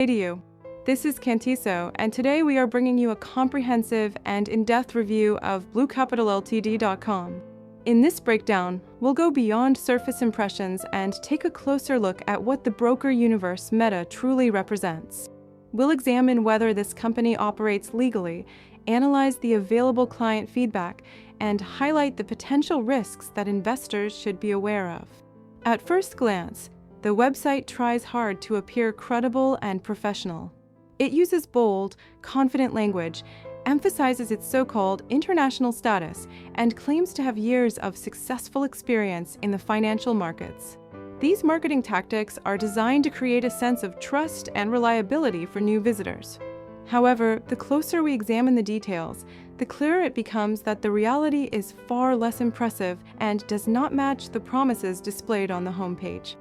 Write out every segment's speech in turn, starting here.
Hey to you. This is Qantiso, and today we are bringing you a comprehensive and in-depth review of bluecapital.ltd.com. In this breakdown, we'll go beyond surface impressions and take a closer look at what the broker universe meta truly represents. We'll examine whether this company operates legally, analyze the available client feedback, and highlight the potential risks that investors should be aware of. At first glance, the website tries hard to appear credible and professional. It uses bold, confident language, emphasizes its so-called international status, and claims to have years of successful experience in the financial markets. These marketing tactics are designed to create a sense of trust and reliability for new visitors. However, the closer we examine the details, the clearer it becomes that the reality is far less impressive and does not match the promises displayed on the homepage.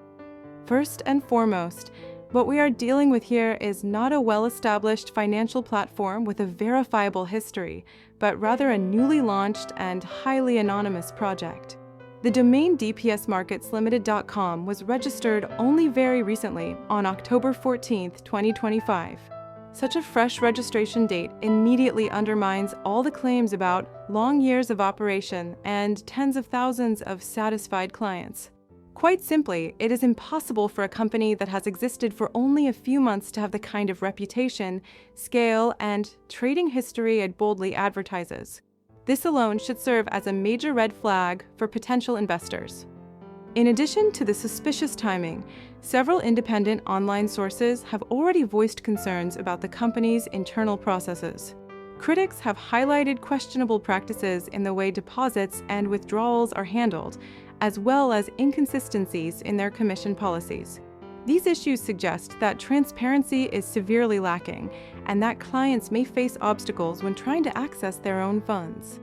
First and foremost, what we are dealing with here is not a well-established financial platform with a verifiable history, but rather a newly launched and highly anonymous project. The domain dpsmarketslimited.com was registered only very recently, on October 14, 2025. Such a fresh registration date immediately undermines all the claims about long years of operation and tens of thousands of satisfied clients. Quite simply, it is impossible for a company that has existed for only a few months to have the kind of reputation, scale, and trading history it boldly advertises. This alone should serve as a major red flag for potential investors. In addition to the suspicious timing, several independent online sources have already voiced concerns about the company's internal processes. Critics have highlighted questionable practices in the way deposits and withdrawals are handled, as well as inconsistencies in their commission policies. These issues suggest that transparency is severely lacking and that clients may face obstacles when trying to access their own funds.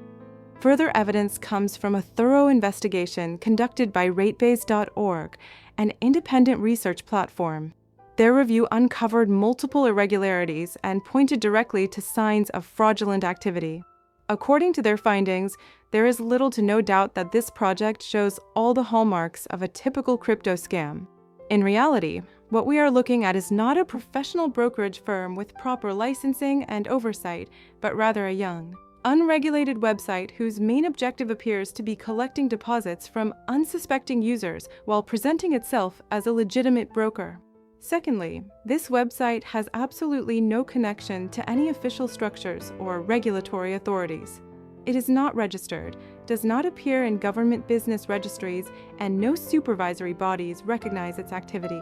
Further evidence comes from a thorough investigation conducted by ratebase.org, an independent research platform. Their review uncovered multiple irregularities and pointed directly to signs of fraudulent activity. According to their findings, there is little to no doubt that this project shows all the hallmarks of a typical crypto scam. In reality, what we are looking at is not a professional brokerage firm with proper licensing and oversight, but rather a young, unregulated website whose main objective appears to be collecting deposits from unsuspecting users while presenting itself as a legitimate broker. Secondly, this website has absolutely no connection to any official structures or regulatory authorities. It is not registered, does not appear in government business registries, and no supervisory bodies recognize its activity.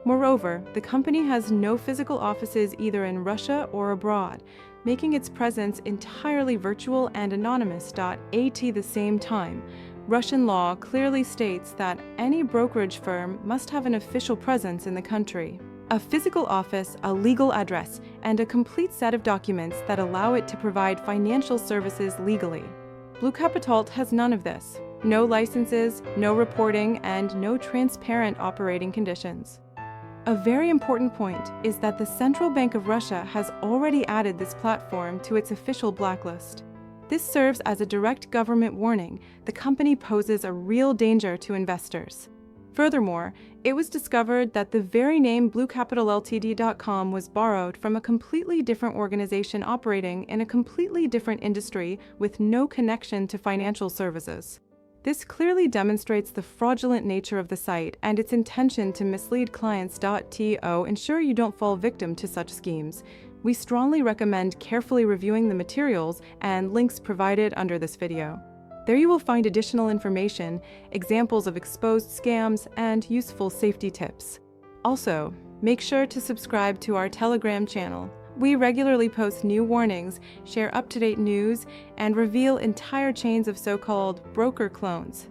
Moreover, the company has no physical offices either in Russia or abroad, making its presence entirely virtual and anonymous. At the same time, Russian law clearly states that any brokerage firm must have an official presence in the country, a physical office, a legal address, and a complete set of documents that allow it to provide financial services legally. Blue Capital has none of this. No licenses, no reporting, and no transparent operating conditions. A very important point is that the Central Bank of Russia has already added this platform to its official blacklist. This serves as a direct government warning. The company poses a real danger to investors. Furthermore, it was discovered that the very name bluecapital.ltd.com was borrowed from a completely different organization operating in a completely different industry with no connection to financial services. This clearly demonstrates the fraudulent nature of the site and its intention to mislead clients. To ensure you don't fall victim to such schemes, we strongly recommend carefully reviewing the materials and links provided under this video. There you will find additional information, examples of exposed scams, and useful safety tips. Also, make sure to subscribe to our Telegram channel. We regularly post new warnings, share up-to-date news, and reveal entire chains of so-called broker clones.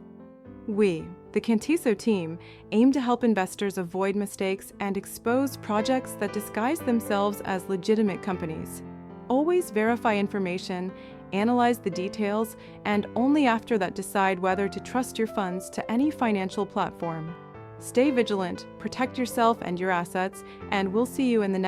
We, the Qantiso team, aim to help investors avoid mistakes and expose projects that disguise themselves as legitimate companies. Always verify information, analyze the details, and only after that decide whether to trust your funds to any financial platform. Stay vigilant, protect yourself and your assets, and we'll see you in the next